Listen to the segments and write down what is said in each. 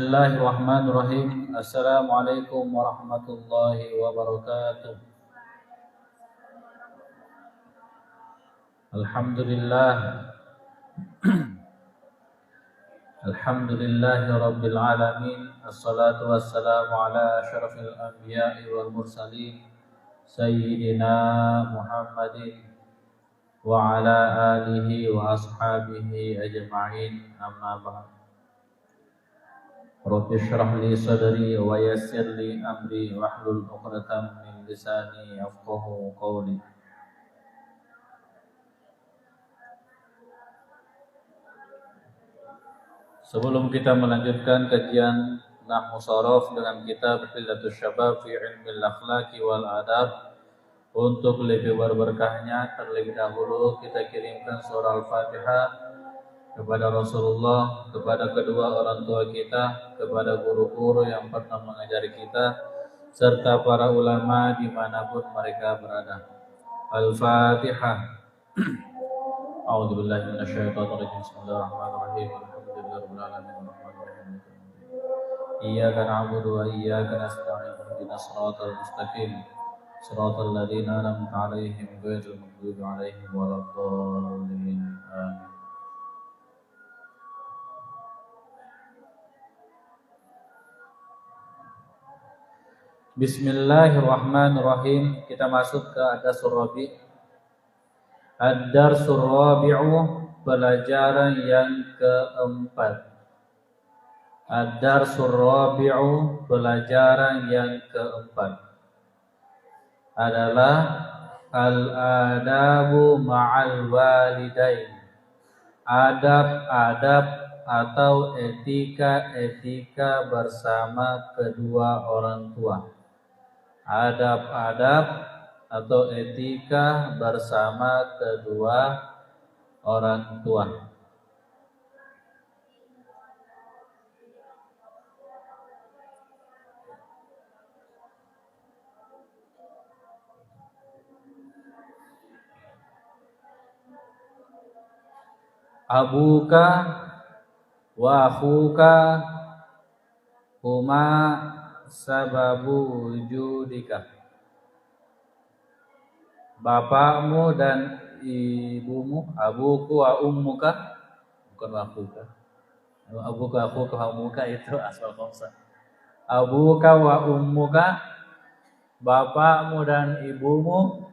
Bismillahirrahmanirrahim. Assalamualaikum warahmatullahi wabarakatuh. Alhamdulillah. Alhamdulillahi rabbil alamin. Assalatu wassalamu ala asyrafil anbiya'i wal mursalin Sayyidina Muhammadin wa ala alihi wa ashabihi ajma'in. Amma ba'd. Rabbi shrah li sadri wa yassir li amri wahlul 'uqdatam min lisani yafqahu qawli. Sebelum kita melanjutkan kajian Nahwu Sharaf dengan kitab Hilatus Syabab fi Ilmil Akhlaqi wal Adab, untuk lebih berberkahnya terlebih dahulu kita kirimkan surah Al-Fatihah kepada Rasulullah, kepada kedua orang tua kita, kepada guru-guru yang pernah mengajari kita, serta para ulama dimanapun mereka berada. Al-Fatihah. A'udzubillahi minasyaitonirrajim. Bismillahirrahmanirrahim. Alhamdulillahirabbil alamin arrahmanirrahim. Iyyaka na'budu wa iyyaka nasta'in. Ihdinas siratal mustaqim. Siratal ladzina an'amta 'alaihim ghairil maghdubi 'alaihim waladdallin. Amin. Bismillahirrahmanirrahim. Kita masuk ke Ad-Darsul Rabi'. Ad-Darsul Rabi'u, pelajaran yang keempat. Ad-Darsul Rabi'u, pelajaran yang keempat adalah Al-Adabu Ma'al Walidain. Adab-adab atau etika-etika bersama kedua orang tua. Adab-adab atau etika bersama kedua orang tua. Abuka wa akhuka huma sababu wujudika. Bapakmu dan ibumu, abuku wa ummuka, bukan wa akhuka. Abuka, akhuka, wa ummuka itu asal khamsah. Abuka wa ummuka, bapakmu dan ibumu,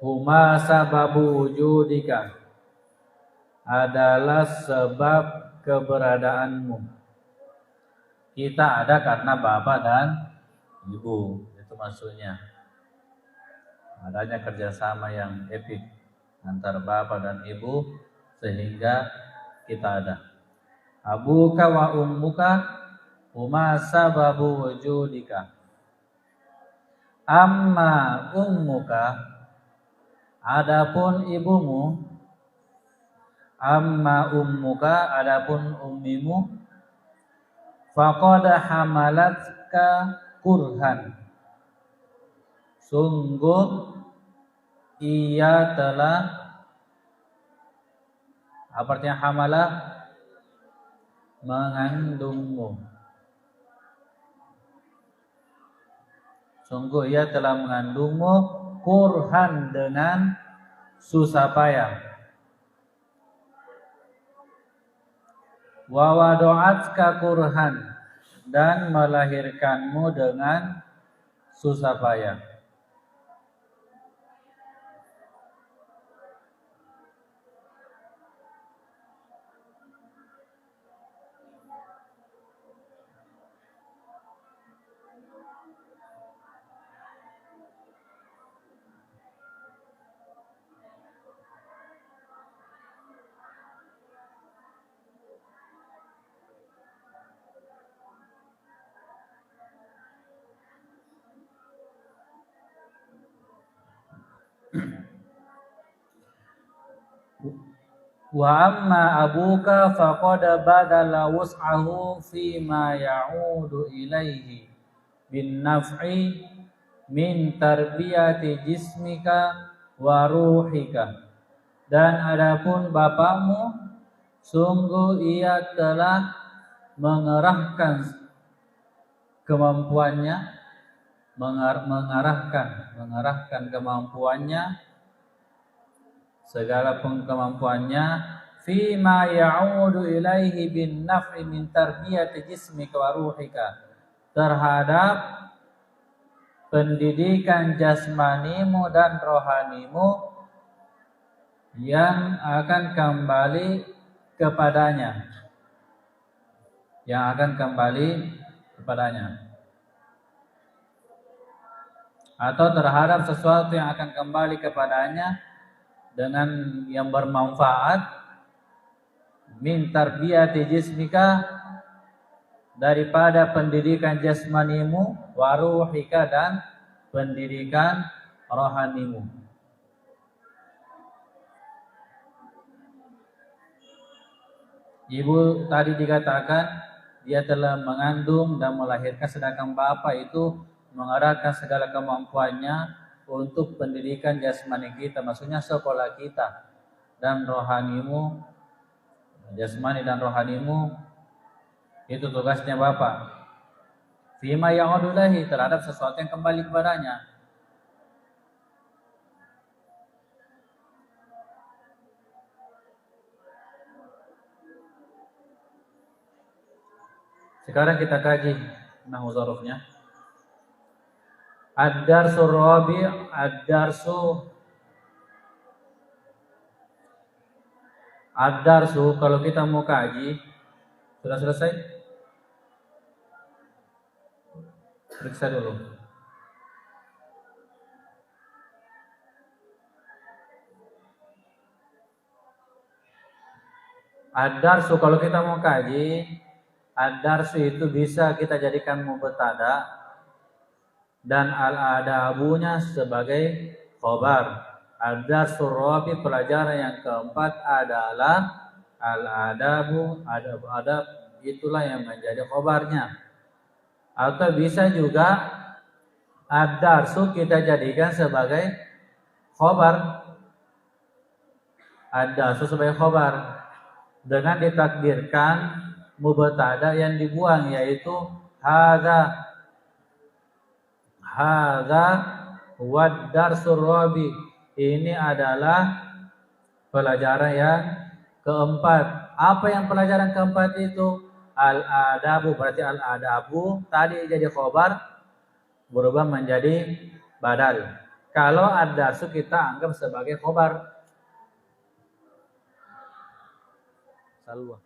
huma sababu wujudika, adalah sebab keberadaanmu. Kita ada karena bapak dan ibu, itu maksudnya. Adanya kerjasama yang epic antara bapak dan ibu sehingga kita ada. Abuka wa ummuka huma sababu wujudika. Amma ummuka, adapun ibumu, amma ummuka, adapun ummimu, faqad hamalatka kurhan, sungguh ia telah, apa artinya hamalah? Mengandungmu. Sungguh ia telah mengandungmu kurhan, dengan susah payah. Wa wadu'atka kurhan, dan melahirkanmu dengan susah payah. Wa amma abuka faqad badala wus'ahu fi ma ya'udu ilaihi bin naf'i min tarbiyati jismika wa ruhika. Dan adapun bapakmu, sungguh ia telah mengerahkan kemampuannya, mengarahkan kemampuannya, segala kemampuannya, fima ya'udu ilaihi bin naf'i min tarbiyati jismika wa ruhika, terhadap pendidikan jasmanimu dan rohanimu yang akan kembali kepadanya, atau terhadap sesuatu yang akan kembali kepadanya dengan yang bermanfaat, min tarbiyati jismika, daripada pendidikan jasmanimu, wa ruhika, dan pendidikan rohanimu. Ibu tadi dikatakan dia telah mengandung dan melahirkan, sedangkan bapak itu mengarahkan segala kemampuannya untuk pendidikan jasmani kita, maksudnya sekolah kita dan rohanimu, jasmani dan rohanimu, itu tugasnya bapak. Fima ya'udu ilaihi, terhadap sesuatu yang kembali kepadanya. Sekarang kita kaji nahwu dzarafnya. Ad-darsu rabi', ad-darsu kalau kita mau kaji, sudah selesai? Periksa dulu. Ad-darsu kalau kita mau kaji, ad-darsu itu bisa kita jadikan mubtada dan al-adabunya sebagai khobar. Ad-darsu rabi', pelajaran yang keempat adalah al-adabu, adab-adab, itulah yang menjadi khobarnya. Atau bisa juga ad-darsu kita jadikan sebagai khobar, ad-darsu sebagai khobar, dengan ditakdirkan mubtada yang dibuang, yaitu hadza wad-darsu rabi', ini adalah pelajaran yang keempat. Apa yang pelajaran keempat itu? Al-adabu, berarti al-adabu tadi jadi khobar berubah menjadi badal. Kalau ad-darsu kita anggap sebagai khobar. Salwa.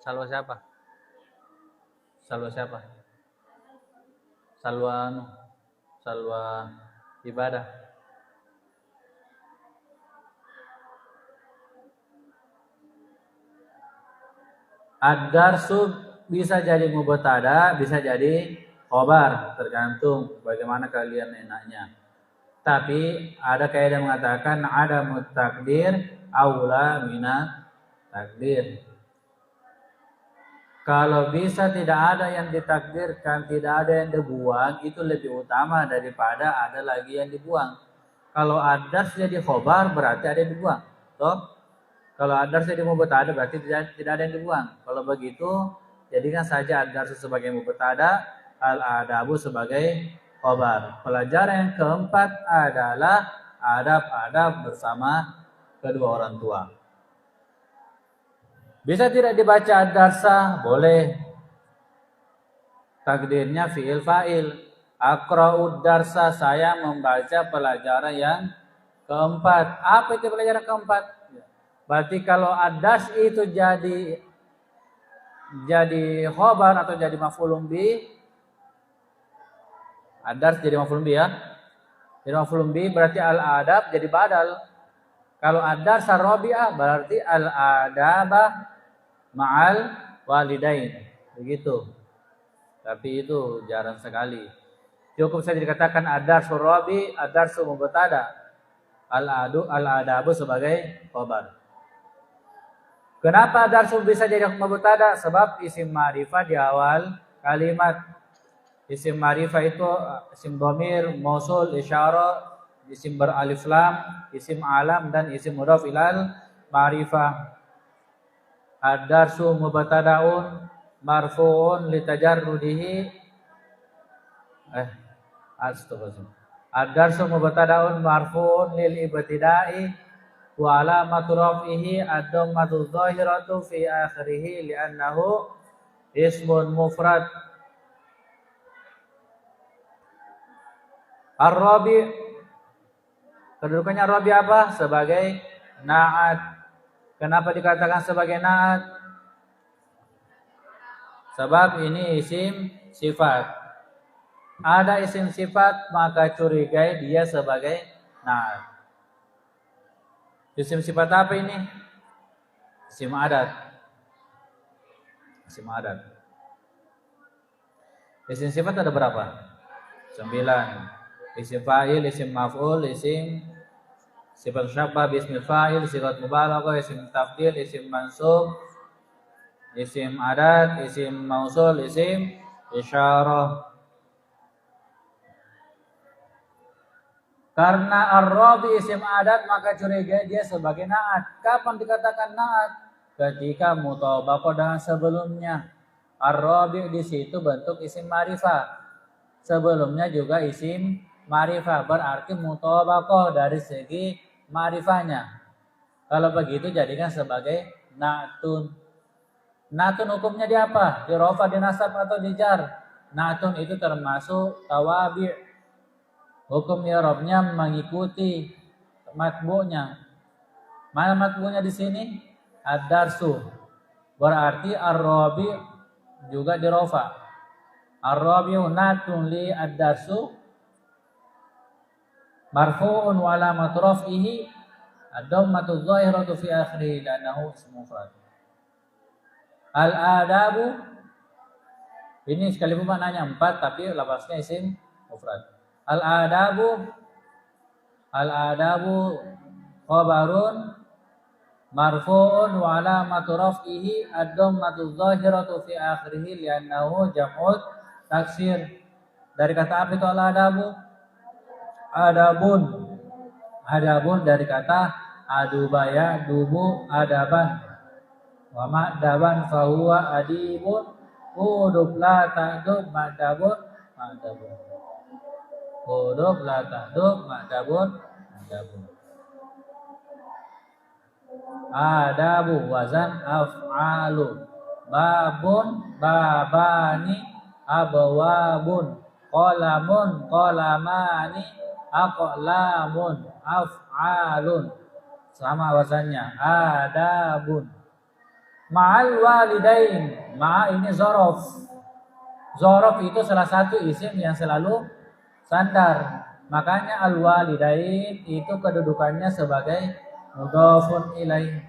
Salwa siapa? Salwa siapa? Salwa ibadah. Ad-darsu bisa jadi mubtada, bisa jadi khobar, tergantung bagaimana kalian enaknya. Tapi ada kaidah mengatakan ada mutakdir aula minat takdir. Kalau bisa tidak ada yang ditakdirkan, tidak ada yang dibuang, itu lebih utama daripada ada lagi yang dibuang. Kalau ad-dars jadi khobar berarti ada yang dibuang. Toh? Kalau ad-dars jadi mubtada berarti tidak ada yang dibuang. Kalau begitu, jadikan saja ad-dars sebagai mubtada, al-adabu sebagai khobar. Pelajaran yang keempat adalah adab-adab bersama kedua orang tua. Bisa tidak dibaca ad-darsa? Boleh. Takdirnya fi'il fa'il. Aqra'ud darsa, saya membaca pelajaran yang keempat. Apa itu pelajaran keempat? Berarti kalau ad-dars itu jadi khobar atau jadi maf'ulun bi, ad-dars jadi maf'ulun bi ya. Jadi maf'ulun bi berarti al-adab jadi badal. Kalau ad-dars ar-rabi'ah berarti al-adaba ma'al walidain. Begitu. Tapi itu jarang sekali. Cukup saja dikatakan ad-dars ar-rabi', ad-dars mubtada, al-adabu sebagai khobar. Kenapa darsu bisa jadi mubtada? Sebab isim ma'rifah di awal kalimat. Isim ma'rifah itu isim dhamir, mausul, isyarah, isim beralif lam, isim alam, dan isim mudhaf ilal ma'rifah. Ad-darsu mubtada'un marfu'un litajarrudihi ad-darsu mubtada'un marfu'un lil ibtida'i wa alamatu raf'ihi ad-dhammatu dhahiratu fi akhirih li'annahu ismun mufrad. Ar-rabi, kedudukannya rabi apa? Sebagai na'at. Kenapa dikatakan sebagai na'at? Sebab ini isim sifat. Ada isim sifat maka curigai dia sebagai na'at. Isim sifat apa ini? Isim adat. Isim adat. Isim sifat ada berapa? 9. Isim fa'il, isim maf'ul, isim sifat syabbah bismil fa'il, sifat mubalaghah, isim tafdil, isim mansub, isim adat, isim mausul, isim isyarah. Karena ar-rabi isim adat maka curiga dia sebagai na'at. Kapan dikatakan na'at? Ketika mutabaqah dengan sebelumnya. Ar-rabi di situ bentuk isim ma'rifah. Sebelumnya juga isim ma'rifah, berarti mutabaqah dari segi ma'rifahnya. Kalau begitu jadikan sebagai na'tun. Na'tun hukumnya di apa? Di rafa, di nasab atau di jar? Na'tun itu termasuk tawabi'. Hukum i'rabnya mengikuti matbu'nya. Mana matbu'nya di sini? Ad-darsu. Berarti ar-rabi juga di rafa. Ar-rabi'u na'tun li ad-darsu marfu'un wa alamatu raf'ihi ad-dhammatu dhahiratu fi akhirih li'annahu ismu mufrad. Al-adabu ini sekalipun maknanya 4 tapi lafaznya isim mufrad. Al-adabu khabarun marfu'un wa alamatu raf'ihi ad-dhammatu dhahiratu fi akhirih li'annahu jam'ut taksir. Dari kata apa itu al-adabu? Adabun dari kata adubaya dubu adaban wa ma'daban fahuwa adibun udub la ta'dub ma'dabun udub la ta'dub ma'dabun adabu wazan af'alu babun babani abwabun qalamun qalamani aqlamun af'alun, sama wazannya adabun. Ma'al walidain, ma'a ini zorof. Zorof itu salah satu isim yang selalu sandar. Makanya al walidain itu kedudukannya sebagai mudhafun ilaih.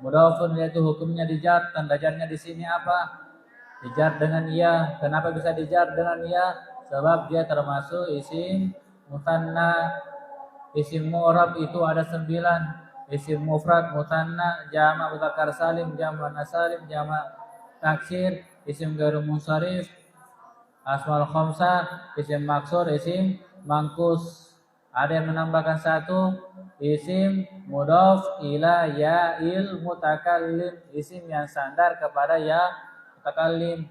Mudhafun itu hukumnya dijar, tanda jarnya di sini apa? Dijar dengan iya. Kenapa bisa dijar dengan iya? Sebab dia termasuk isim mutanna. Isim mu'rab itu ada 9. Isim mufrad, mutanna, jama' mudzakkar salim, jama' muannas salim, jama' taksir, isim ghairu munsharif, asmaul khamsah, isim maksur, isim mangkus. Ada yang menambahkan 1 isim mudhaf ila ya'il mutakallim, isim yang sandar kepada ya mutakallim.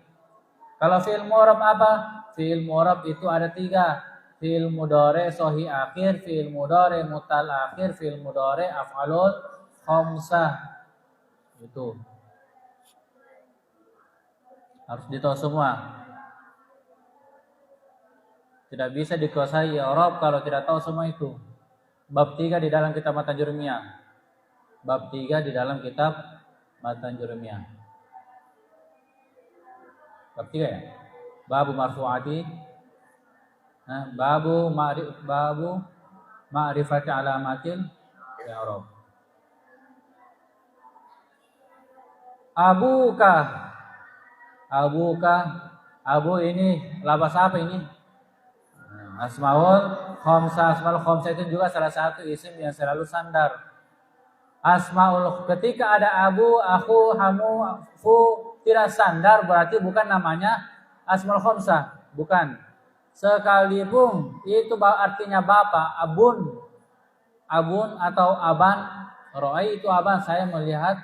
Kalau fi'il mu'rab apa? Fi'il mu'rab itu ada 3. Fi'il mudhari sahih akhir, fi'il mudhari mutal akhir, fi'il mudhari af'alul khamsah. Itu harus ditahu semua. Tidak bisa dikuasai i'rab kalau tidak tahu semua itu. Bab 3 di dalam kitab Matan Jurumiyah. Bab 3 di dalam kitab Matan Jurumiyah. Bab 3 ya? Babu marfu'ati. Babu ma'rifati alamatil i'rab. Abu ini lafaz apa ini? Asmaul khamsah. Asmaul khamsah itu juga salah satu isim yang selalu sandar. Asmaul ketika ada abu, aku, hamu, fu tidak sandar berarti bukan namanya asmaul khamsah, bukan. Sekalipun itu artinya bapak, abun atau aban, Ro'ai itu apa? Saya melihat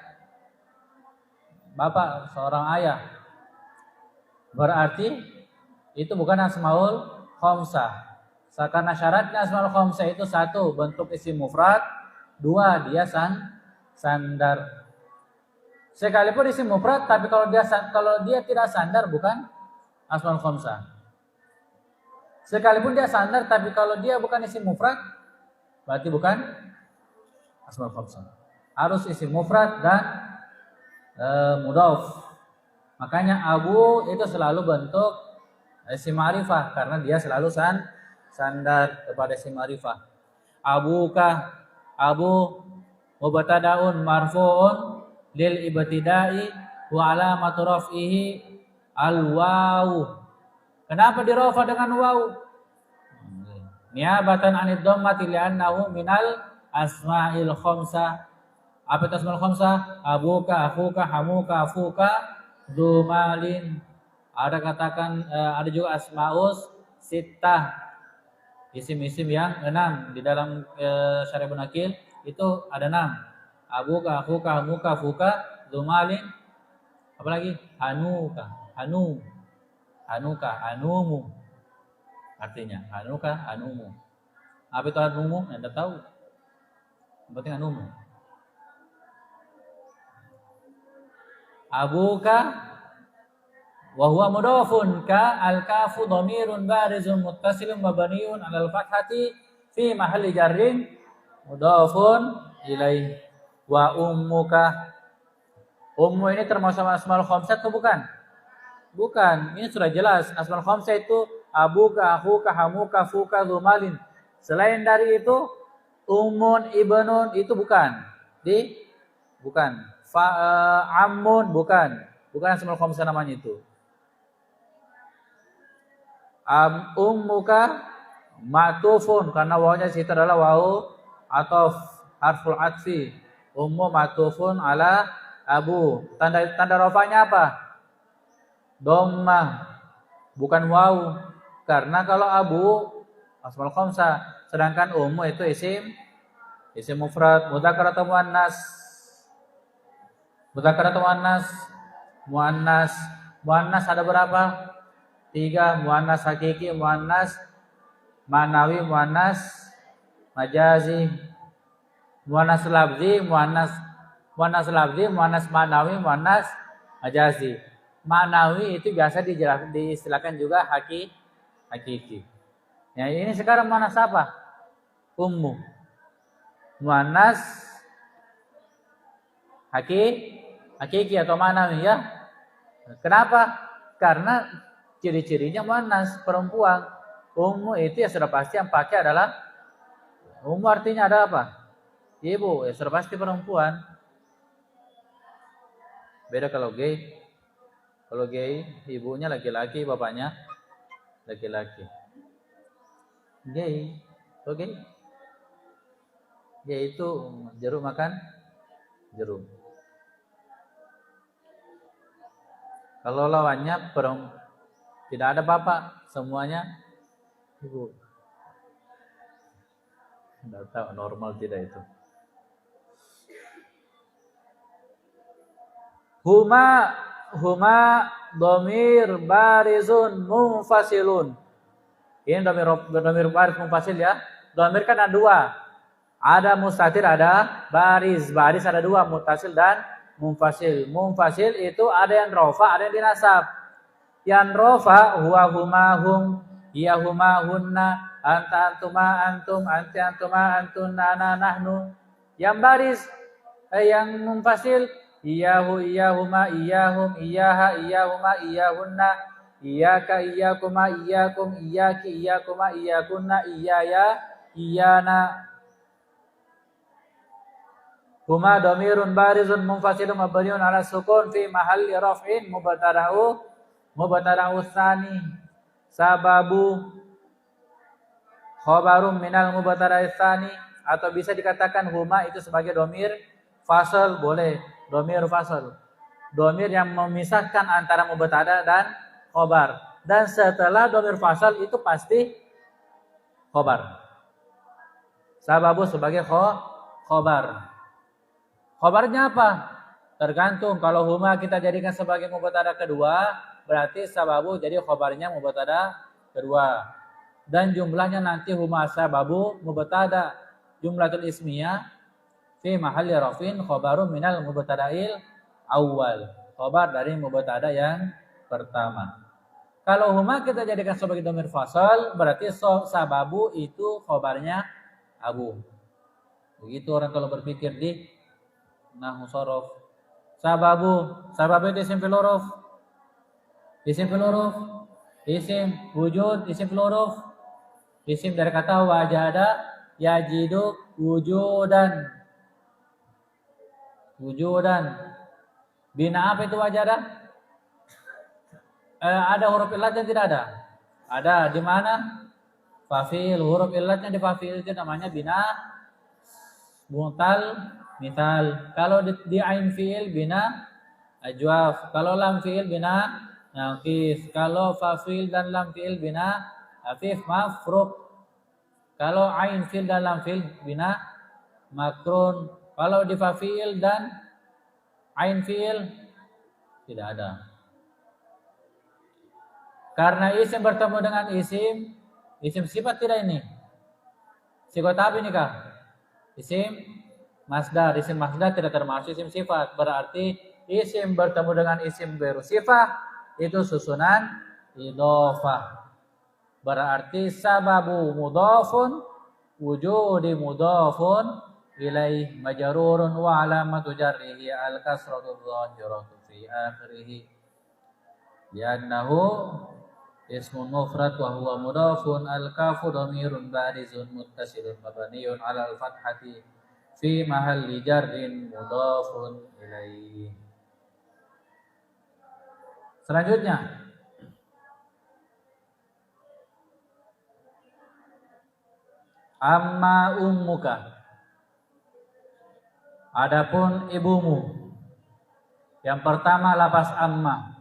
bapak, seorang ayah. Berarti itu bukan asmaul khamsah. Karena syaratnya asmaul khamsah itu satu, bentuk isim mufrad, dua, dia sandar. Sekalipun isim mufrad, tapi kalau dia tidak sandar bukan asmaul khamsah. Sekalipun dia sandar, tapi kalau dia bukan isim mufrad, berarti bukan asmaul khamsah. Harus isim mufrad dan mudhaf. Makanya Abu itu selalu bentuk isim ma'rifah karena dia selalu sandar kepada isim ma'rifah. Abuka, Abu mubtadaun marfu'un lil ibtida'i wa alamatu raf'ihi al wawu. Kenapa dirafa dengan wawu? Niabatan anid dhammati li'annahu minal asma'il khamsah. Apa itu asmaul khamsah? Abuka, akhuka, hamuka, afuka, dumalin. Ada juga asmaus sittah, isim-isim yang 6 di dalam syarah Ibnu Aqil itu ada 6. Abuka, akhuka, hamuka, afuka, dumalin. Apalagi? Hanuka, hanumu. Artinya hanuka, hanumu. Apa itu hanumu? Anda tahu? Yang penting hanumu. Abuka wa huwa mudhafun ka al-kafu dhamirun barizun muttasilun mabniun 'alal fathati fi mahalli jarrin mudhafun ilaih. Wa ummuka, ummu ini termasuk asmaul khamsah atau bukan? Bukan, ini sudah jelas. Asmaul khamsah itu abuka, akhuka, hamuka, fuka, dhumalin. Selain dari itu ummun, ibnun itu bukan. Bukan. Ammun bukan asmaul khamsah namanya itu. Ummuka ma'tufun karena wawunya situ adalah wawu atau harful atfi. Ummu ma'tufun ala abu. Tanda rafanya apa? Dhammah, bukan wawu. Karena kalau abu asmaul khamsah, sedangkan ummu itu isim mufrad, mudzakkar atau muannas. Mudzakkar atau muannas. Muannas ada berapa? 3, muannas hakiki, muannas manawi, muannas majazi. Muannas lafzi, muannas manawi, muannas majazi. Manawi itu biasa diistilahkan juga hakiki. Ya, ini sekarang muannas apa? Ummu. Muannas hakiki atau manawi ya. Kenapa? Karena ciri-cirinya muannas, perempuan. Ummu itu ya sudah pasti yang pakai adalah ummu, artinya ada apa? Ibu, ya sudah pasti perempuan. Beda kalau gay. Kalau gay ibunya laki-laki, bapaknya laki-laki. Gay. Oke. Gay itu jeruk makan jeruk. Kalau lawannya tidak ada bapak, semuanya ibu. Tidak tahu normal tidak itu. Huma dhamir barizun munfasilun. Ini dhamir baris munfasil ya. Dhamir kan ada 2. Ada mustatir, ada baris. Baris ada 2, muttasil dan munfasil. Munfasil itu ada yang rofa, ada yang dinasab. Yang rofa huwa huma hum, hiya huma hunna, anta antuma antum, anti antuma antunna ana nahnu. Yang baris yang munfasil iyahu, iyahuma, iyahum, iyaha, iyahuma, iyahunna, iyaka, iyakuma, iyakum, iyaki, iyakuma, iyakunna, iyaya, iyana. Huma dhamirun barizun munfasilun mabniun ala sukun fi mahalli raf'in mubtada'u tsani. Sababu khabarum minal mubtada'i tsani, atau bisa dikatakan huma itu sebagai dhamir fasal, boleh dhamir fasal. Dhamir yang memisahkan antara mubtada dan khabar. Dan setelah dhamir fasal itu pasti khabar. Sababu sebagai khabar. Khobarnya apa? Tergantung. Kalau huma kita jadikan sebagai mubtada kedua, berarti sababu jadi khobarnya mubtada kedua. Dan jumlahnya nanti huma sababu mubtada jumlatul ismiyah fi mahalli rafin khobaru minal mubtada'il awal. Khobar dari mubtada yang pertama. Kalau huma kita jadikan sebagai dhamir fasal, berarti sababu itu khobarnya abu. Begitu orang kalau berpikir di nahwu shorof. Sababu itu isim fil huruf. Isim wujud, isim fil huruf. Isim dari kata wajada, yajidu, wujudan. Bina apa itu wajada? Ada huruf illatnya tidak ada? Ada. Di mana? Fa'il. Huruf illatnya di fa'il itu namanya bina mutal misal. Kalau di ain fi'il bina ajwaf. Kalau lam fi'il bina naqis. Kalau fa'il dan lam fi'il bina afif mafruq. Kalau ain fi'il dan lam fi'il bina makrun. Kalau di fa'il dan ain fi'il tidak ada. Karena isim bertemu dengan isim sifat tidak ini? Sifat apa ini kah? Isim masdar tidak termasuk isim sifat. Berarti isim bertemu dengan isim bersifat itu susunan idhofah. Berarti sababu mudhafun wujudi mudhafun ilaih majrurun wa alamatu jarrihi al-kasratu dhahiratu fi akhirih. Li'annahu ismun mufrad wa huwa mudhafun al-kafu dhamirun barizun muttasilun mabniun 'ala al-fathati fi mahalli jarrin mudhafun ilaih. Selanjutnya amma ummuka. Adapun ibumu. Yang pertama lafaz amma.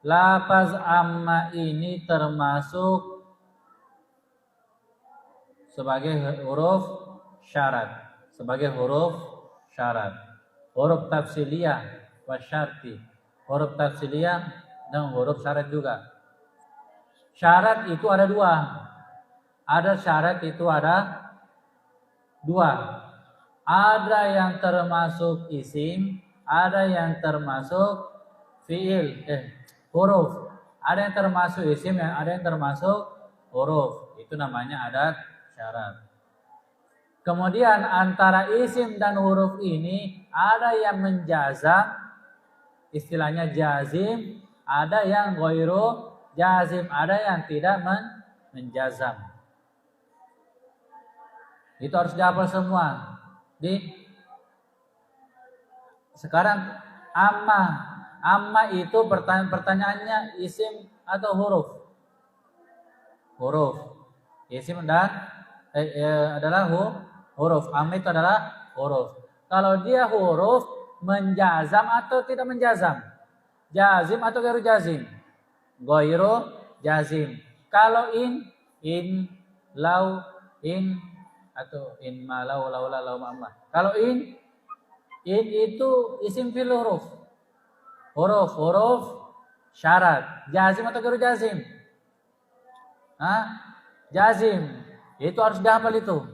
Lafaz amma ini termasuk sebagai huruf syarat. Huruf tafsiliyah wa syarti. Huruf tafsiliyah dan huruf syarat juga. Syarat itu ada dua. Ada yang termasuk isim, ada yang termasuk fiil, huruf. Ada yang termasuk isim, ada yang termasuk huruf. Itu namanya adat syarat. Kemudian antara isim dan huruf ini ada yang menjazam, istilahnya jazim, ada yang ghairu jazim, ada yang tidak menjazam. Itu harus dihafal semua. Sekarang amma itu pertanyaannya isim atau huruf? Huruf. Isim dan adalah huruf. Amma itu adalah huruf. Kalau dia huruf menjazam atau tidak menjazam? Jazim atau ghairu jazim? Ghairu jazim. Kalau in, lau, in atau in ma lau laula lau ma. Kalau in itu isim fil huruf. Huruf syarat. Jazim atau ghairu jazim? Jazim. Itu harus dihafal itu.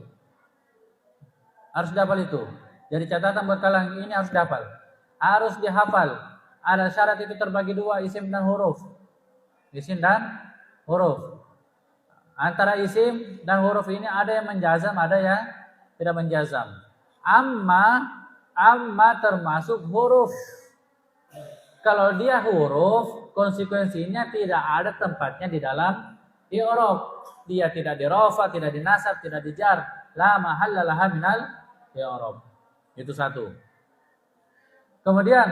Jadi catatan buat kalian ini harus dihafal. Ada syarat itu terbagi dua, isim dan huruf. Antara isim dan huruf ini ada yang menjazam, ada yang tidak menjazam. Amma termasuk huruf. Kalau dia huruf, konsekuensinya tidak ada tempatnya di dalam i'rab. Dia tidak dirafa, tidak dinasab, tidak dijar. La mahalla laha minal i'rab. Itu satu. Kemudian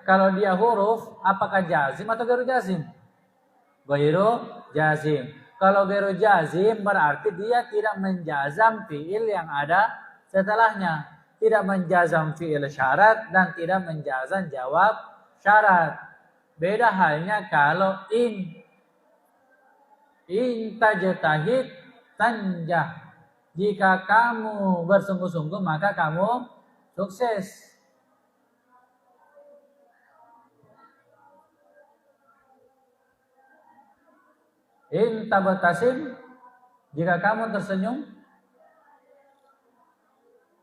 kalau dia huruf, apakah jazim atau ghairu jazim? Ghairu jazim. Kalau ghairu jazim berarti dia tidak menjazam fiil yang ada setelahnya. Tidak menjazam fiil syarat dan tidak menjazam jawab syarat. Beda halnya kalau in tajtahid tanjah. Jika kamu bersungguh-sungguh maka kamu sukses. In tabtasim, jika kamu tersenyum,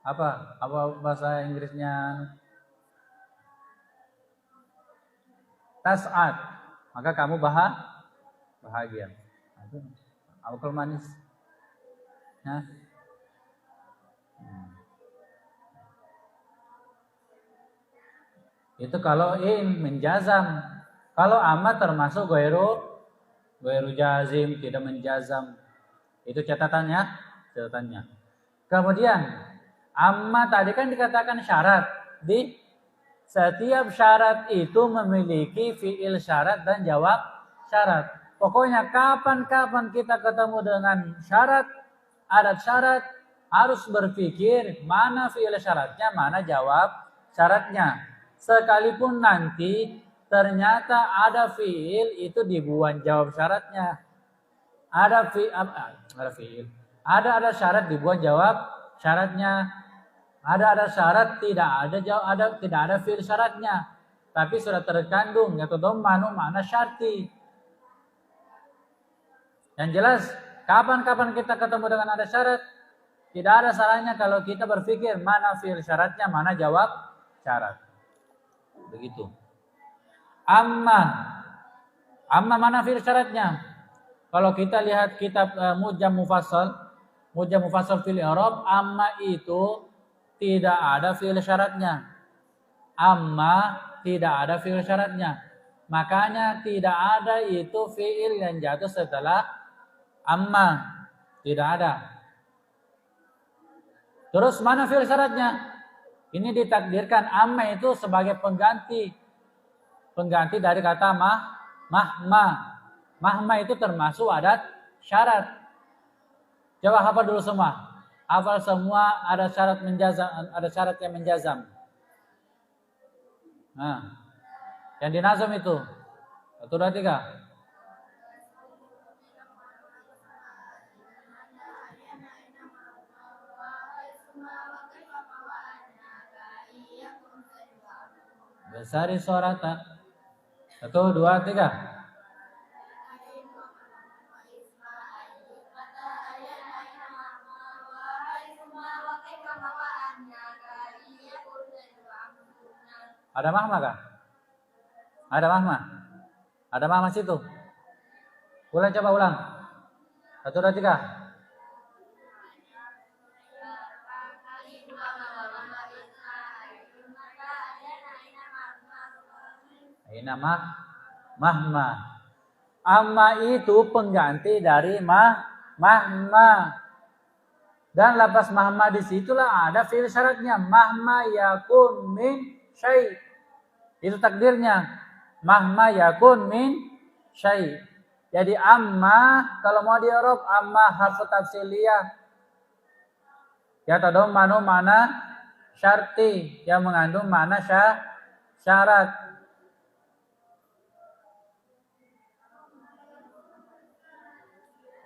apa bahasa Inggrisnya? Tas'ad, maka kamu bahagia. Alkohol manis. Nah. Itu kalau in menjazam. Kalau amma termasuk ghairu jazim, tidak menjazam. Itu catatannya. Kemudian amma tadi kan dikatakan syarat. Di setiap syarat itu memiliki fiil syarat dan jawab syarat. Pokoknya kapan-kapan kita ketemu dengan syarat, adat syarat, harus berpikir mana fiil syaratnya, mana jawab syaratnya. Sekalipun nanti ternyata ada fiil itu dibuang jawab syaratnya. Ada syarat dibuang jawab syaratnya. Ada syarat tidak ada fiil syaratnya. Tapi sudah terkandung yaitu dhammanu makna syarti. Yang jelas kapan-kapan kita ketemu dengan ada syarat, tidak ada salahnya kalau kita berpikir mana fiil syaratnya, mana jawab syarat. Begitu. Amma mana fiil syaratnya? Kalau kita lihat kitab Mujam Mufassal fil i'rab, amma itu tidak ada fiil syaratnya. Amma tidak ada fiil syaratnya. Makanya tidak ada itu fiil yang jatuh setelah amma. Tidak ada. Terus mana fiil syaratnya? Ini ditakdirkan amma itu sebagai pengganti dari kata mahma. Mahma itu termasuk adat syarat. Coba hafal dulu semua. Hafal semua ada syarat menjazam, ada syarat yang menjazam. Nah, yang dinazam itu 1, 2, 3. Besari suarata. 1, 2, 3. Ada mahma kah? Ada mahma? Ada mahma situ? Coba ulang. 1, 2, 3. Aina mahma. Amma itu pengganti dari mahma. Dan lafaz mahma disitulah ada fiil syaratnya. Mahma yakun min syai'. Itu takdirnya. Mahma yakun min syai'. Jadi amma kalau mau di i'rab amma harfu tafsiliyah. Ya tadammanu mana syarti yang mengandung mana syarat.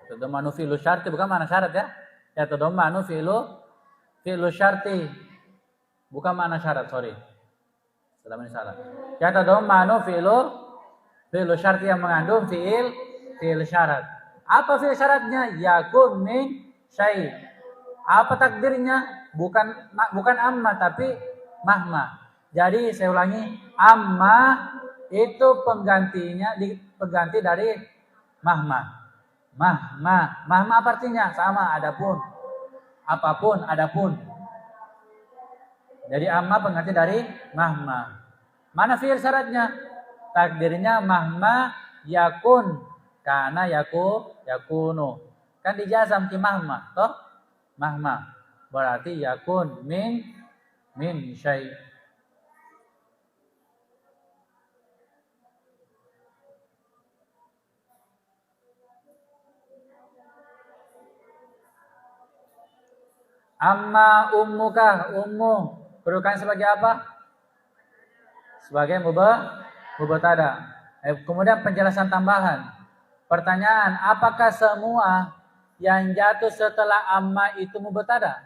Tadammanu fi'lu syarti bukan mana syarat ya. Ya tadammanu fi'lu syarti. Bukan mana syarat, sorry. Selama ini salah. Ya tadammanu fi'lu syarti yang mengandung fi'il syarat. Apa fi'il syaratnya? Yakun min syai'. Apa takdirnya? Bukan amma tapi mahma. Jadi saya ulangi, amma itu pengganti dari mahma. Mahma apa artinya? Sama, adapun. Apapun, adapun. Jadi amma pengganti dari mahma. Mana fi'il syaratnya? Takdirnya mahma yakun. Karena yakunu. Kan dijazam ki mahma, toh? Mahma. Berarti yakun min syai'. Amma ummuka, ummu kedudukannya sebagai apa? Sebagai mubtada. Kemudian penjelasan tambahan. Pertanyaan, apakah semua yang jatuh setelah amma itu mubtada?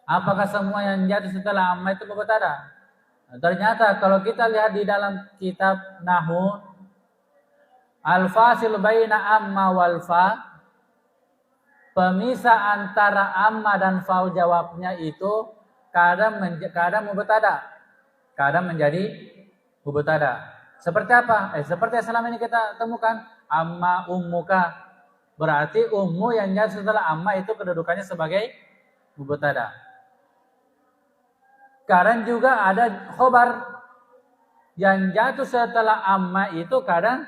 Apakah semua yang jatuh setelah amma itu mubtada? Nah, ternyata kalau kita lihat di dalam kitab Nahwu Al-fasil baina amma wal fa, pemisah antara amma dan fa jawabnya itu kadang mubtada, kadang menjadi mubtada. Seperti apa? Seperti yang selama ini kita temukan, amma ummuka. Berarti ummu yang jatuh setelah amma itu kedudukannya sebagai mubtada. Kadang juga ada khobar yang jatuh setelah amma itu kadang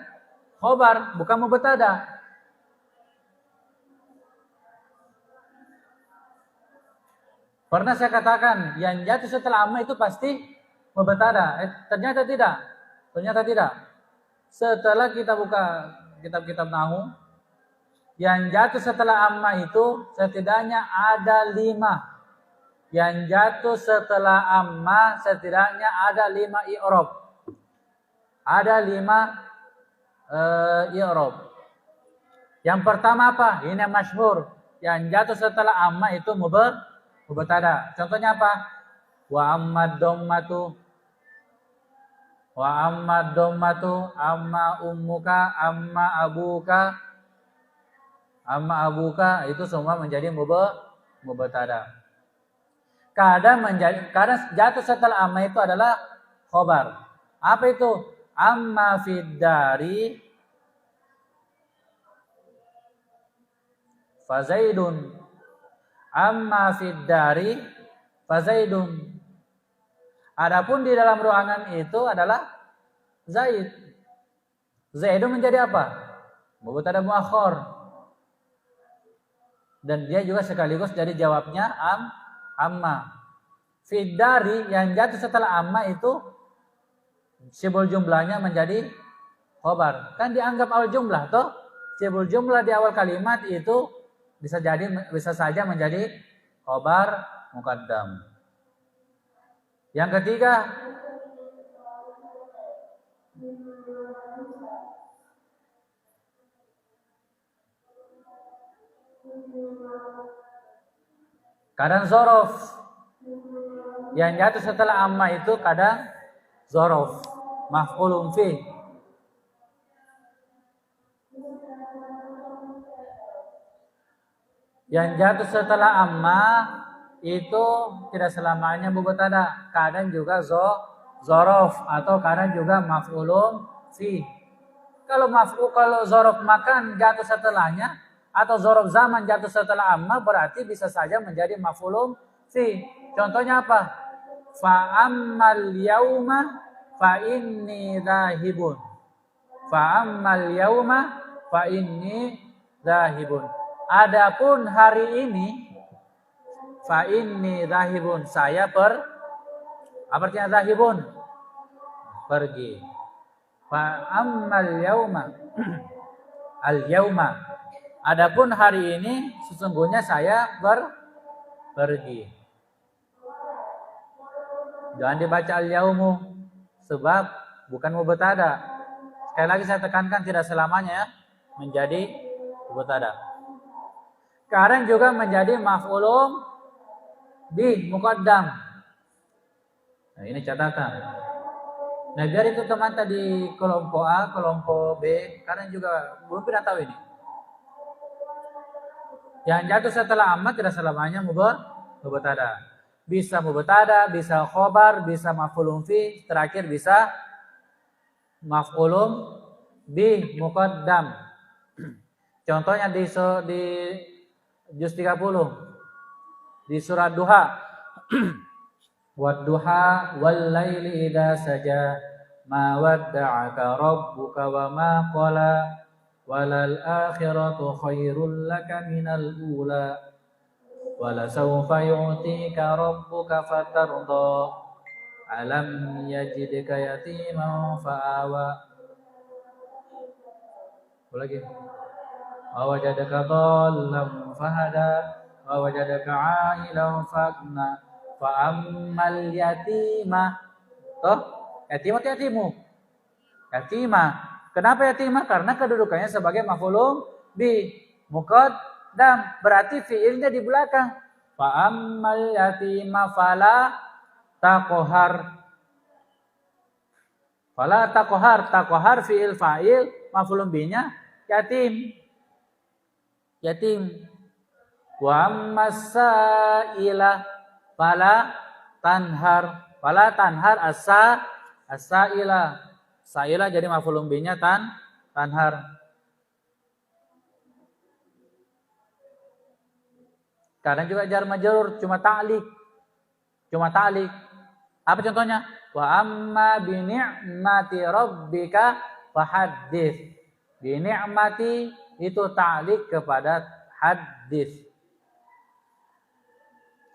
khobar, bukan mubtada. Pernah saya katakan yang jatuh setelah amma itu pasti mubtada. Ternyata tidak. Ternyata tidak. Setelah kita buka kitab-kitab nahwu, yang jatuh setelah amma itu setidaknya ada 5. Yang jatuh setelah amma setidaknya ada 5 i'rab. Ada 5 i'rab. Yang pertama apa? Ini yang masyhur. Yang jatuh setelah amma itu mubtada. Contohnya apa? Wa ammad dhammatu, wa ammad dhammatu, amma ummuka, amma abuka. Amma abuka itu semua menjadi mubtada. Kadang jatuh setelah amma itu adalah khobar. Apa itu? Amma fid dari fa Zaidun. Amma fid dari fa Zaidun. Adapun di dalam ruangan itu adalah Zaid. Zaidun menjadi apa? Mubtada muakhar. Dan dia juga sekaligus jadi jawabnya amma. Fid dari yang jatuh setelah amma itu sibul jumlahnya menjadi khobar. Kan dianggap awal jumlah toh. Sibul jumlah di awal kalimat itu bisa saja menjadi khobar muqaddam. Yang ketiga, kadang zorof. Yang jatuh setelah amma itu kadang zorof, maf'ulun fi. Yang jatuh setelah amma itu tidak selamanya mubtada, kadang juga zorof atau kadang juga maf'ulun fi. Kalau zorof makan jatuh setelahnya atau zorof zaman jatuh setelah amma berarti bisa saja menjadi maf'ulun fi. Contohnya apa? Fa ammal yauma fa inni dzahibun. Fa ammal yauma fa inni dzahibun. Adapun hari ini fa inni dzahibun, saya apa artinya dzahibun? Pergi. Fa ammal yauma al yauma. Adapun hari ini sesungguhnya saya pergi. Jangan dibaca al-yaumu sebab bukan mubtada. Sekali lagi saya tekankan tidak selamanya menjadi mubtada. Kadang juga menjadi maf'ulun bi muqaddam. Nah, ini catatan. Nah, biar itu teman tadi kelompok A, kelompok B, kadang juga belum pernah tahu ini. Yang jatuh setelah amma tidak selamanya mubtada. Bisa mubtada, bisa khobar, bisa maf'ulun fi, terakhir bisa maf'ulun bi muqaddam. Contohnya di juz 30 di surat Duha. Wad-duha wal laili idza saja ma wadda'aka rabbuka wa ma qala walal akhiratu khairul laka minal ula wala sawfa yu'tika rabbuka fatarda alam yajidka yatiman fa'awa. Lagi wajadaka dhallam fahada wajadaka 'ailan fagna fa ammal yatima. Toh yatimu yatima. Kenapa yatima? Karena kedudukannya sebagai maf'ulun bi muqaddam, berarti fiilnya di belakang. Fa ammal yatima fala taqhar. Fala taqhar, taqhar fiil fa'il, maf'ulun bihi-nya yatim. Yatim. Wa ammas-sa'ila fala tanhar. Fala tanhar as-sa'ila. Sa'ila jadi maf'ulun bihi-nya tanhar. Kadang juga jar majrur cuma ta'liq. Apa contohnya? Wa amma bi ni'mati rabbika fahaddits. Bi ni'mati itu ta'liq kepada hadis.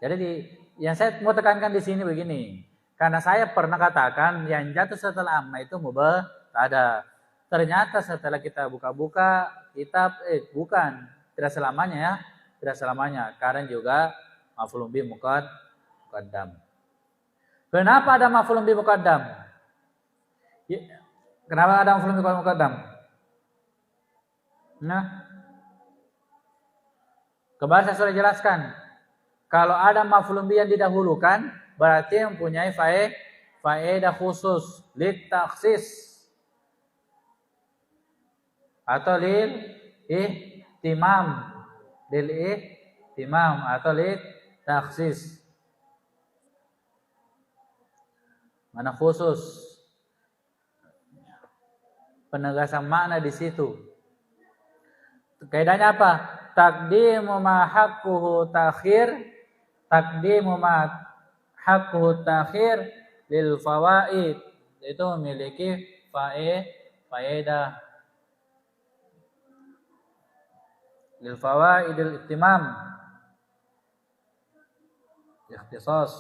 Jadi yang saya mau tekankan di sini begini. Karena saya pernah katakan yang jatuh setelah amma itu mubtada. Ternyata setelah kita buka-buka kitab bukan, tidak selamanya ya. Tidak selamanya. Kadang juga maf'ulun bihi muqaddam. Kenapa ada maf'ulun bihi muqaddam? Kenapa ada maf'ulun bihi muqaddam? Nah, kemarin saya sudah jelaskan. Kalau ada maf'ulun bihi yang didahulukan, berarti mempunyai faedah khusus, lit takhsis atau lil ihtimam. Lil ihtimam atau lit takhsis. Mana khusus? Penegasan makna di situ. Kaidahnya apa? Taqdimu ma haqquhu ta'khir. Taqdimu ma haqquhu ta'khir lil fawaid. Itu memiliki faedah. Lil fawaidil ihtimam. Ikhtisas.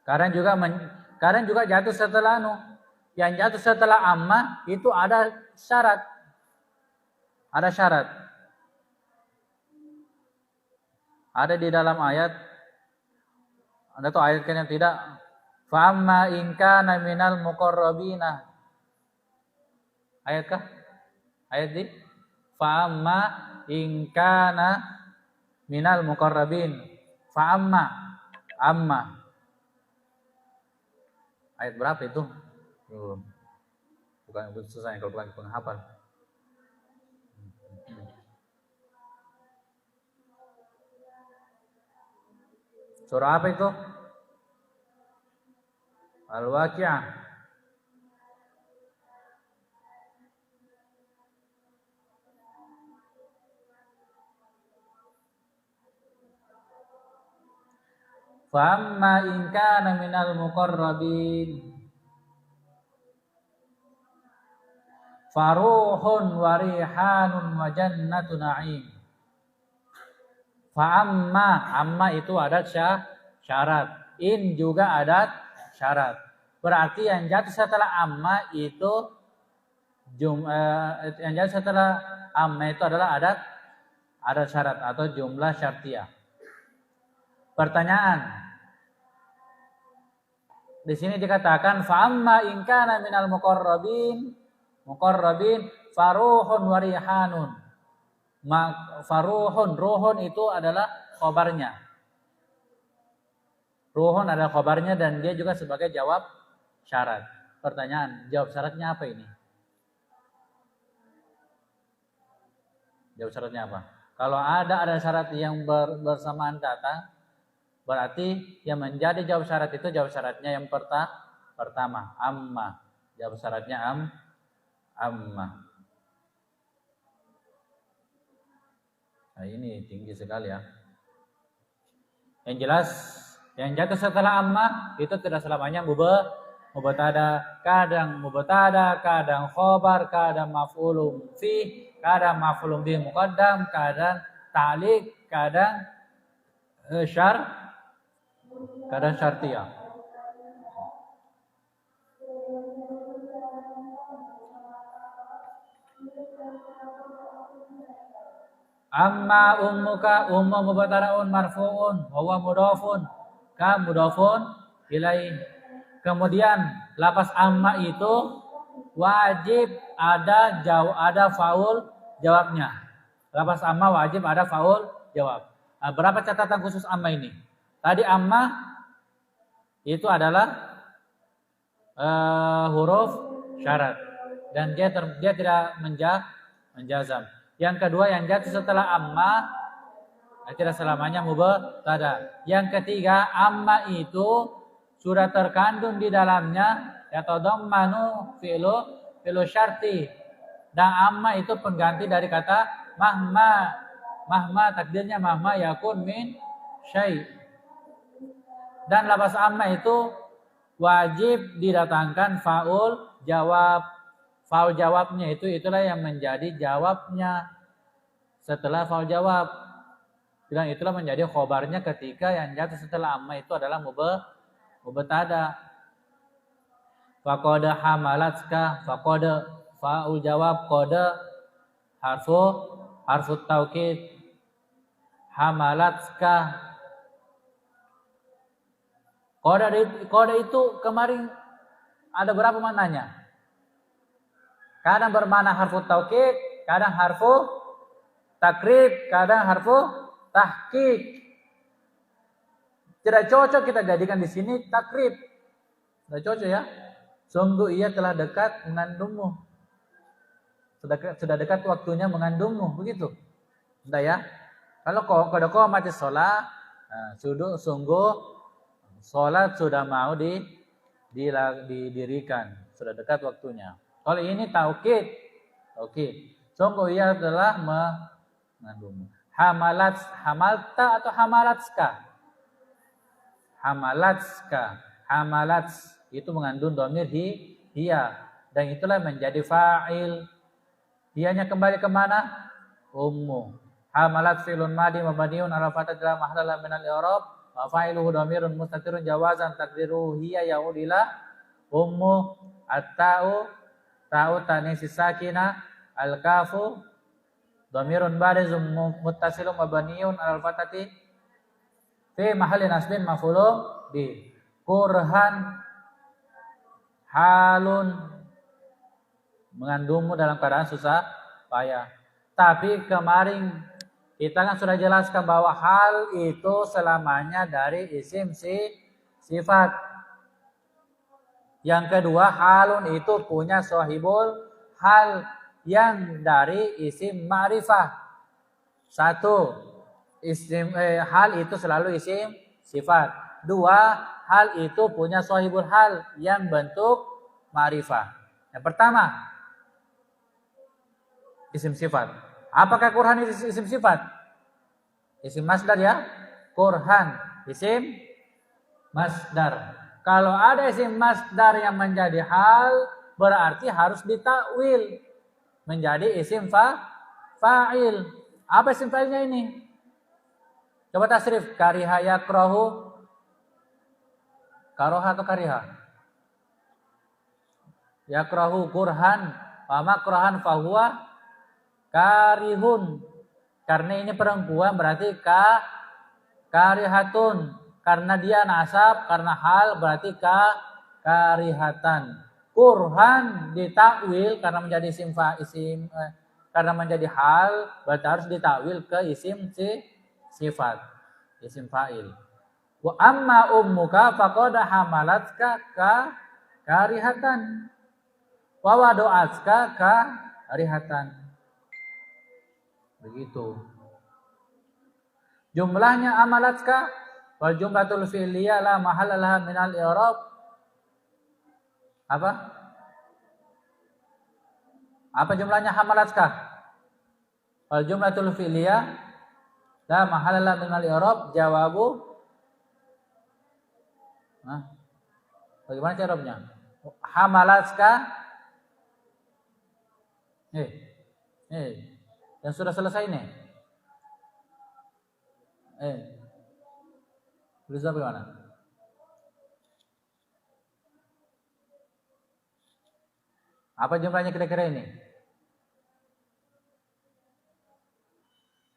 Kadang juga jatuh setelah yang jatuh setelah amma itu ada syarat. Ada syarat. Ada di dalam ayat. Ada tuh ayat kan yang tidak. Fa amma in kana minal muqarrabina. Ayat kah? Ayat di fa amma in kana minal muqarrabin. Fa amma. Ayat berapa itu? Bukan susah kalau bukan penghafal. Surah apa itu? Al-Waqi'ah. Famma in kana minal muqarrabin faruhun wa rihanun wa jannatu na'im. Amma itu adat syarat. In juga adat syarat. Berarti yang jatuh setelah amma itu yang jatuh setelah amma itu adalah adat syarat atau jumlah syartiyah. Pertanyaan. Di sini dikatakan fa amma in kana minal muqarrabin faruhun wa rihanun. Ruhun itu adalah khabarnya. Ruhun adalah khabarnya dan dia juga sebagai jawab syarat. Pertanyaan, jawab syaratnya apa ini? Jawab syaratnya apa? Kalau ada syarat yang bersamaan datang, berarti yang menjadi jawab syarat itu jawab syaratnya yang pertama, amma. Jawab syaratnya amma. Nah, ini tinggi sekali ya. Yang jelas, yang jatuh setelah amma itu tidak selamanya mubtada, kadang mubtada, kadang khobar, kadang maf'ulun fi, kadang maf'ulun bihi muqaddam, kadang ta'liq, kadang kadang syartiyah. Amma ummuka mubtada'un marfu'un wa huwa mudhafun ka mudhafun ilaih. Kemudian lafaz amma itu wajib ada faul jawabnya. Lafaz amma wajib ada faul jawab. Nah, berapa catatan khusus amma ini? Tadi amma itu adalah huruf syarat dan dia tidak menjazam. Yang kedua yang jatuh setelah amma tidak selamanya mubtada. Yang ketiga amma itu sudah terkandung di dalamnya yatadammanu fi'lu syarti. Dan amma itu pengganti dari kata mahma. Mahma takdirnya mahma yakun min syai'. Dan lafaz amma itu wajib didatangkan faul jawab. Faul jawabnya itulah yang menjadi jawabnya setelah faul jawab. Dan itulah menjadi khobarnya ketika yang jatuh setelah amma itu adalah mubtada. Faqad hamalatska, faqad faul jawab, qad harfu taukid, hamalatska. Qad itu kemarin ada berapa maknanya? Kadang bermakna harfu taukid, kadang harfu takrib, kadang harfu tahqiq. Tidak cocok kita jadikan di sini takrib. Tidak cocok ya. Sungguh ia telah dekat mengandungmu. Sudah dekat waktunya mengandungmu, begitu. Sudah ya. Kalau kau mati sholat, sungguh sholat sudah mau didirikan, sudah dekat waktunya. Kalau ini taukid, sungguh ia telah mengandungmu. Hamalta atau hamalatska? Hamalats itu mengandung dhamir hiya dan itulah menjadi fa'il. Hiyanya kembali ke mana? Ummu. Hamalat fi'lun madi mabniun 'ala fathati la mahalla min al-i'rab wa fa'iluhu dhamirun mustatirun jawazan taqdiruhu hiya ya'ud ila ummu. At-ta'u tanis sakina, al-kafu dhamirun barizum muttasilun mabniun 'alal fathati fi mahalli nasbin maf'ulun bi. Kurhan halun mengandungmu dalam keadaan susah payah. Tapi kemarin kita kan sudah jelaskan bahwa hal itu selamanya dari isim sifat. Yang kedua, halun itu punya sahibul hal yang dari isim ma'rifah. Satu, hal itu selalu isim sifat. Dua, hal itu punya sahibul hal yang bentuk ma'rifah. Yang pertama, isim sifat. Apakah Qur'an itu isim sifat? Isim masdar ya. Qur'an isim masdar. Kalau ada isim masdar yang menjadi hal, berarti harus ditakwil menjadi isim fa'il. Apa isim fa'ilnya ini? Coba tasrif. Kariha yakrahu. Karoha atau kariha? Yakrahu kurhan. Fama kurhan fahuwa karihun. Karena ini perempuan berarti karihatun. Karena dia nasab, karena hal berarti karihatan. Kurhan ditakwil karena menjadi karena menjadi hal berarti harus ditakwil ke isim sifat, isim fa'il. Wa amma ummuka faqad hamalatka karihatan wa wadu'atka karihatan. Begitu. Jumlahnya amalatka wal jumlatul fi'liyah la mahalla laha minal i'rab. Apa jumlahnya hamalatka? Wal jumlatul fi'liyah la mahalla laha minal i'rab. Jawabu. Bagaimana i'rabnya? Hamalatka. Yang sudah selesai nih. Tulis bagaimana? Apa jumlahnya kira-kira ini?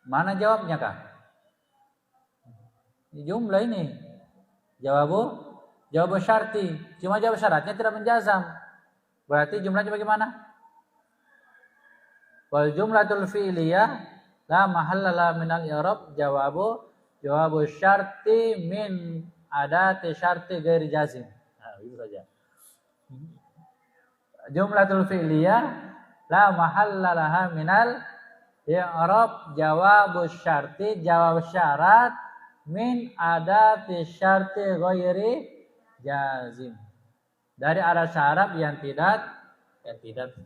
Mana jawabnya kah? Jumlah ini. Jawab syarti. Cuma jawab syaratnya tidak menjazam. Berarti jumlahnya bagaimana? Wal jumlatul fi'liyah la mahalla laha minal i'rab jawabu syarti min adati syarti ghairi jazim. Nah, itu saja. Jumlatul fi'liyah la mahalla laha minal i'rab jawabus syarti jawab syarat min adati syarti ghairi jazim. Dari adat syarat yang tidak menjazam.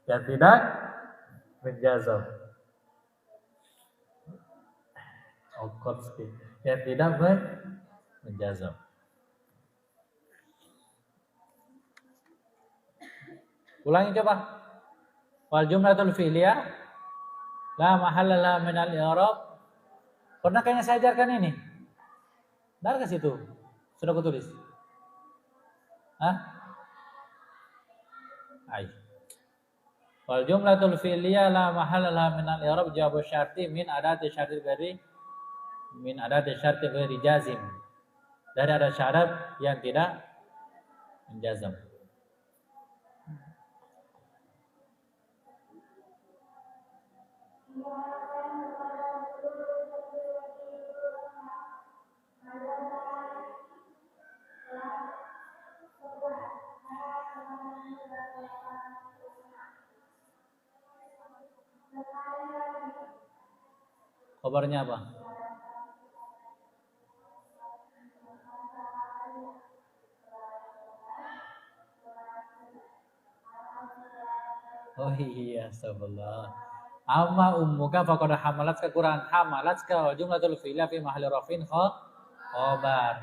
Yang tidak menjazam. Ulangi coba. Wal jumlatul fi'liyah la mahalla laha minal i'rab. Pernah kayaknya saya ajarkan ini? Benar ke situ? Sudah aku tulis. Hah? Ai. Wal jumlatul fi'liyah la mahalla laha minal i'rab jawab syarti min adati syarti ghairi jazim. Dari ada syarat yang tidak menjazam. Kabarnya apa? Oh iya, astagfirullah. Amma ummuka faqad hamalat kekurangan hamalat ka jumlatul fi'liyah fi mahalli rafin khabar.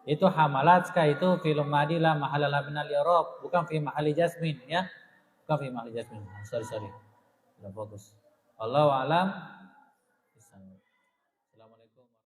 Itu hamalat ka itu fi'il madhi la mahalla min al-i'rab, bukan fi mahalli jazmin ya. Bukan fi mahalli jazmin. Sorry. Sudah fokus. Wallahu a'lam.